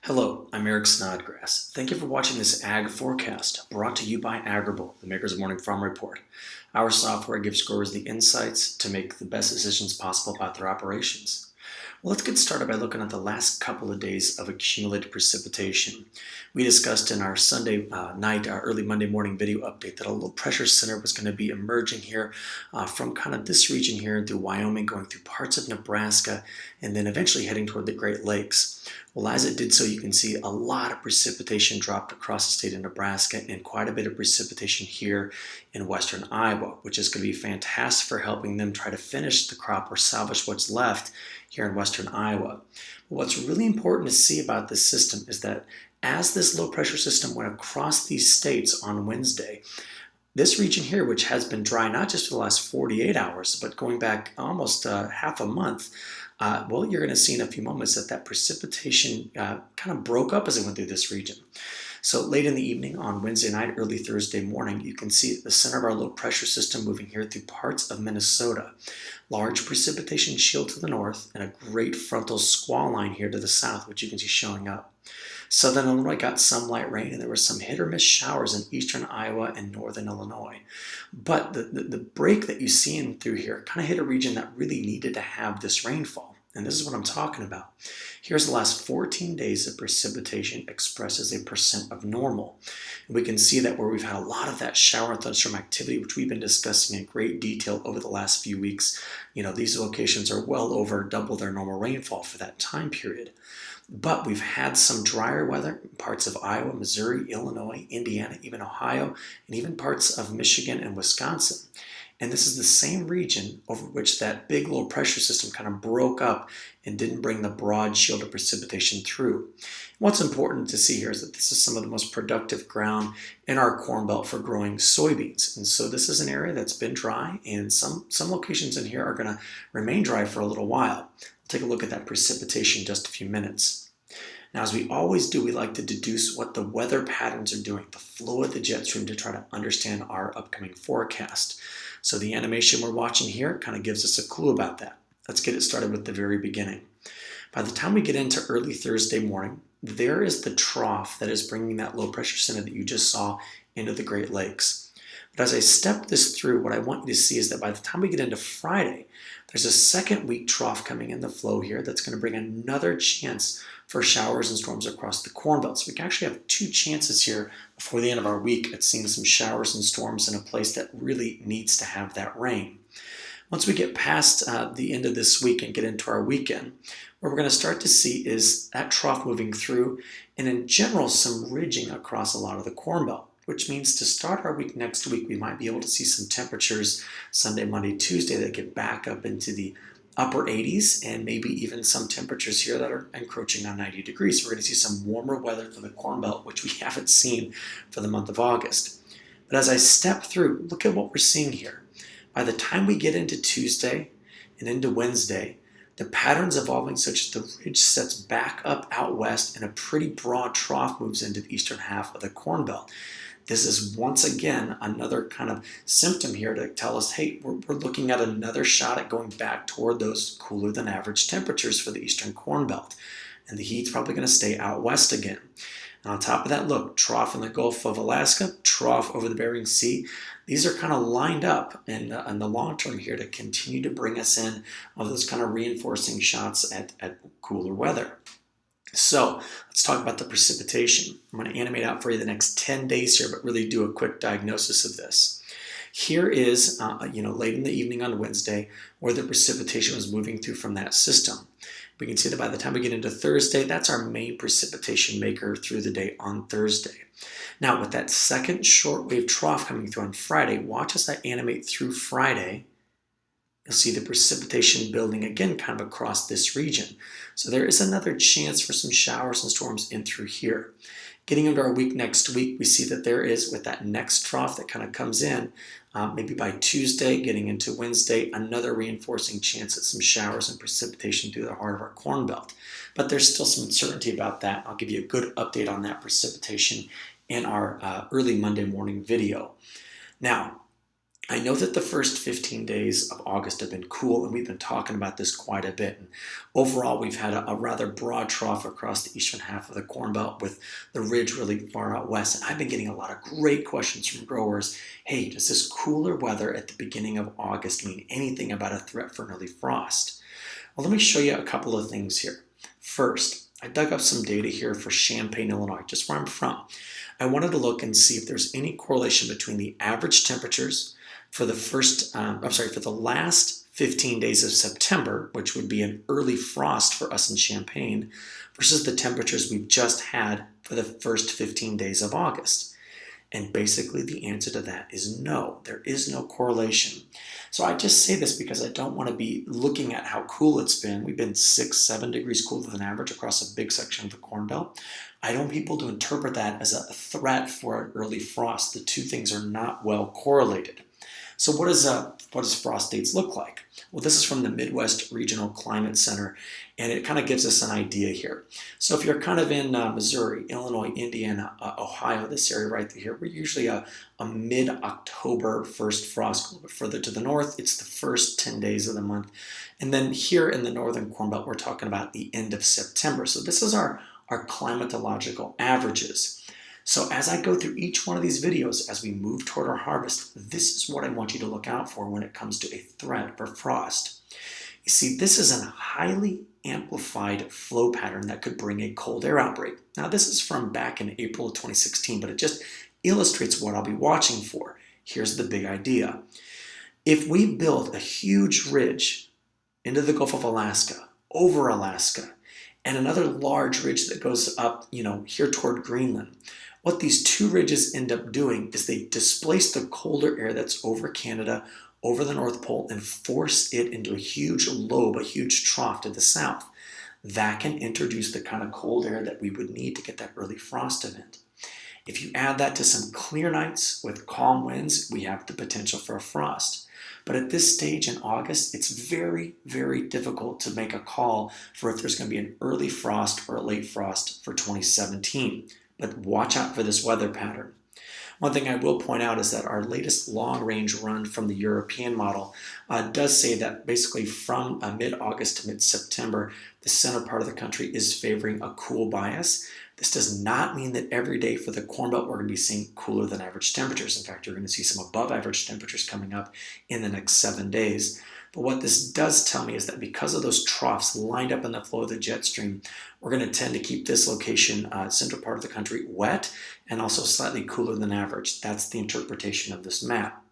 Hello, I'm Eric Snodgrass. Thank you for watching this Ag Forecast, brought to you by Agrible, the makers of Morning Farm Report. Our software gives growers the insights to make the best decisions possible about their operations. Well, let's get started by looking at the last couple of days of accumulated precipitation. We discussed in our Sunday night, our early Monday morning video update that a low pressure center was going to be emerging here from kind of this region here through Wyoming, going through parts of Nebraska, and then eventually heading toward the Great Lakes. Well, as it did so, you can see a lot of precipitation dropped across the state of Nebraska and quite a bit of precipitation here in western Iowa, which is going to be fantastic for helping them try to finish the crop or salvage what's left here in western Iowa. What's really important to see about this system is that as this low pressure system went across these states on Wednesday, this region here, which has been dry not just for the last 48 hours, but going back almost half a month, well, you're going to see in a few moments that precipitation kind of broke up as it went through this region. So late in the evening on Wednesday night, early Thursday morning, you can see the center of our low pressure system moving here through parts of Minnesota. Large precipitation shield to the north and a great frontal squall line here to the south, which you can see showing up. Southern Illinois got some light rain, and there were some hit or miss showers in eastern Iowa and northern Illinois. But the break that you see in through here kind of hit a region that really needed to have this rainfall. And this is what I'm talking about. Here's the last 14 days of precipitation expressed as a percent of normal. And we can see that where we've had a lot of that shower and thunderstorm activity, which we've been discussing in great detail over the last few weeks. These locations are well over double their normal rainfall for that time period. But we've had some drier weather in parts of Iowa, Missouri, Illinois, Indiana, even Ohio, and even parts of Michigan and Wisconsin. And this is the same region over which that big low pressure system kind of broke up and didn't bring the broad shield of precipitation through. What's important to see here is that this is some of the most productive ground in our Corn Belt for growing soybeans. And so this is an area that's been dry, and some locations in here are going to remain dry for a little while. Take a look at that precipitation in just a few minutes. Now, as we always do, we like to deduce what the weather patterns are doing, the flow of the jet stream, to try to understand our upcoming forecast. So the animation we're watching here kind of gives us a clue about that. Let's get it started with the very beginning. By the time we get into early Thursday morning, there is the trough that is bringing that low pressure center that you just saw into the Great Lakes. But as I step this through, what I want you to see is that by the time we get into Friday, there's a second weak trough coming in the flow here that's going to bring another chance for showers and storms across the Corn Belt. So we can actually have two chances here before the end of our week at seeing some showers and storms in a place that really needs to have that rain. Once we get past the end of this week and get into our weekend, what we're going to start to see is that trough moving through, and in general some ridging across a lot of the Corn Belt, which means to start our week next week, we might be able to see some temperatures Sunday, Monday, Tuesday that get back up into the upper 80s, and maybe even some temperatures here that are encroaching on 90 degrees. So we're going to see some warmer weather for the Corn Belt, which we haven't seen for the month of August. But as I step through, look at what we're seeing here. By the time we get into Tuesday and into Wednesday, the pattern's evolving such that the ridge sets back up out west and a pretty broad trough moves into the eastern half of the Corn Belt. This is once again another kind of symptom here to tell us, hey, we're looking at another shot at going back toward those cooler than average temperatures for the eastern Corn Belt. And the heat's probably going to stay out west again. And on top of that, look, trough in the Gulf of Alaska, trough over the Bering Sea. These are kind of lined up in the long term here to continue to bring us in on those kind of reinforcing shots at cooler weather. So let's talk about the precipitation. I'm going to animate out for you the next 10 days here, but really do a quick diagnosis of this. Here is, late in the evening on Wednesday, where the precipitation was moving through from that system. We can see that by the time we get into Thursday, that's our main precipitation maker through the day on Thursday. Now, with that second shortwave trough coming through on Friday, watch as I animate through Friday. You'll see the precipitation building again kind of across this region. So there is another chance for some showers and storms in through here. Getting into our week next week, we see that there is, with that next trough that kind of comes in, maybe by Tuesday, getting into Wednesday, another reinforcing chance at some showers and precipitation through the heart of our Corn Belt. But there's still some uncertainty about that. I'll give you a good update on that precipitation in our early Monday morning video. Now, I know that the first 15 days of August have been cool, and we've been talking about this quite a bit. And overall, we've had a rather broad trough across the eastern half of the Corn Belt with the ridge really far out west. And I've been getting a lot of great questions from growers. Hey, does this cooler weather at the beginning of August mean anything about a threat for an early frost? Well, let me show you a couple of things here. First, I dug up some data here for Champaign, Illinois, just where I'm from. I wanted to look and see if there's any correlation between the average temperatures for the last 15 days of September, which would be an early frost for us in Champaign, versus the temperatures we've just had for the first 15 days of August. And basically the answer to that is no, there is no correlation. So I just say this because I don't want to be looking at how cool it's been. We've been 6-7 degrees cooler than average across a big section of the Corn Belt. I don't want people to interpret that as a threat for an early frost. The two things are not well correlated. So what does frost dates look like? Well, this is from the Midwest Regional Climate Center, and it kind of gives us an idea here. So if you're kind of in Missouri, Illinois, Indiana, Ohio, this area right here, we're usually a mid-October first frost. A little bit further to the north, it's the first 10 days of the month. And then here in the northern Corn Belt, we're talking about the end of September. So this is our climatological averages. So as I go through each one of these videos, as we move toward our harvest, this is what I want you to look out for when it comes to a threat for frost. You see, this is a highly amplified flow pattern that could bring a cold air outbreak. Now, this is from back in April of 2016, but it just illustrates what I'll be watching for. Here's the big idea. If we build a huge ridge into the Gulf of Alaska, over Alaska, and another large ridge that goes up, here toward Greenland, what these two ridges end up doing is they displace the colder air that's over Canada, over the North Pole, and force it into a huge lobe, a huge trough to the south. That can introduce the kind of cold air that we would need to get that early frost event. If you add that to some clear nights with calm winds, we have the potential for a frost. But at this stage in August, it's very, very difficult to make a call for if there's going to be an early frost or a late frost for 2017. But watch out for this weather pattern. One thing I will point out is that our latest long-range run from the European model does say that basically from mid-August to mid-September, the center part of the country is favoring a cool bias. This does not mean that every day for the Corn Belt we're going to be seeing cooler than average temperatures. In fact, you're going to see some above average temperatures coming up in the next 7 days. But what this does tell me is that because of those troughs lined up in the flow of the jet stream, we're going to tend to keep this location, central part of the country, wet and also slightly cooler than average. That's the interpretation of this map.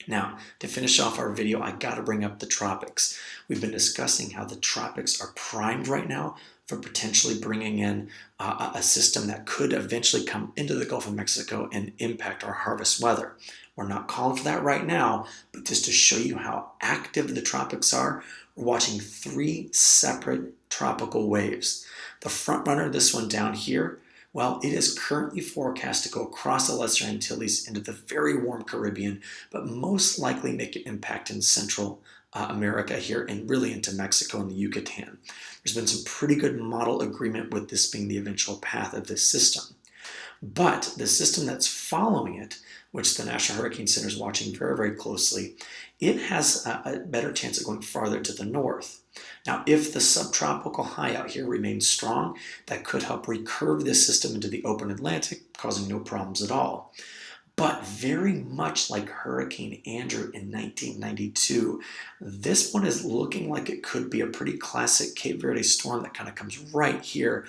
Now, to finish off our video, I got to bring up the tropics. We've been discussing how the tropics are primed right now for potentially bringing in a system that could eventually come into the Gulf of Mexico and impact our harvest weather. We're not calling for that right now, but just to show you how active the tropics are, we're watching 3 separate tropical waves. The front runner, this one down here, well, it is currently forecast to go across the Lesser Antilles into the very warm Caribbean, but most likely make an impact in Central America here and really into Mexico and the Yucatan. There's been some pretty good model agreement with this being the eventual path of this system. But the system that's following it, which the National Hurricane Center is watching very, very closely, it has a better chance of going farther to the north. Now, if the subtropical high out here remains strong, that could help recurve this system into the open Atlantic, causing no problems at all. But very much like Hurricane Andrew in 1992, this one is looking like it could be a pretty classic Cape Verde storm that kind of comes right here,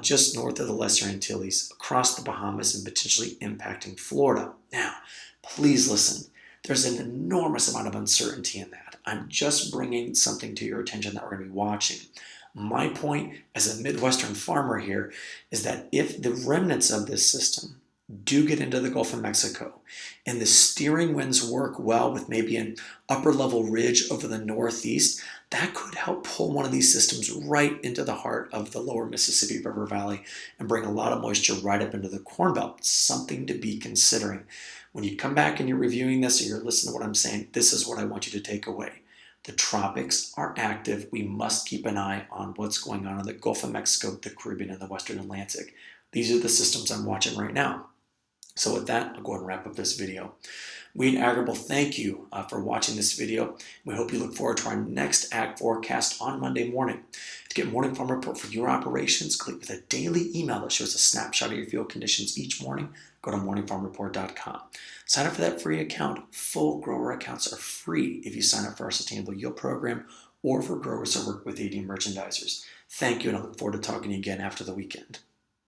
just north of the Lesser Antilles, across the Bahamas, and potentially impacting Florida. Now, please listen. There's an enormous amount of uncertainty in that. I'm just bringing something to your attention that we're going to be watching. My point as a Midwestern farmer here is that if the remnants of this system do get into the Gulf of Mexico and the steering winds work well with maybe an upper level ridge over the northeast, that could help pull one of these systems right into the heart of the lower Mississippi River Valley and bring a lot of moisture right up into the Corn Belt. Something to be considering. When you come back and you're reviewing this or you're listening to what I'm saying, this is what I want you to take away. The tropics are active. We must keep an eye on what's going on in the Gulf of Mexico, the Caribbean, and the Western Atlantic. These are the systems I'm watching right now. So with that, I'll go ahead and wrap up this video. We at Agrible thank you for watching this video. We hope you look forward to our next Ag Forecast on Monday morning. To get Morning Farm Report for your operations, click with a daily email that shows a snapshot of your field conditions each morning. Go to morningfarmreport.com. Sign up for that free account. Full grower accounts are free if you sign up for our Sustainable Yield Program or for growers that work with AD merchandisers. Thank you, and I look forward to talking to you again after the weekend.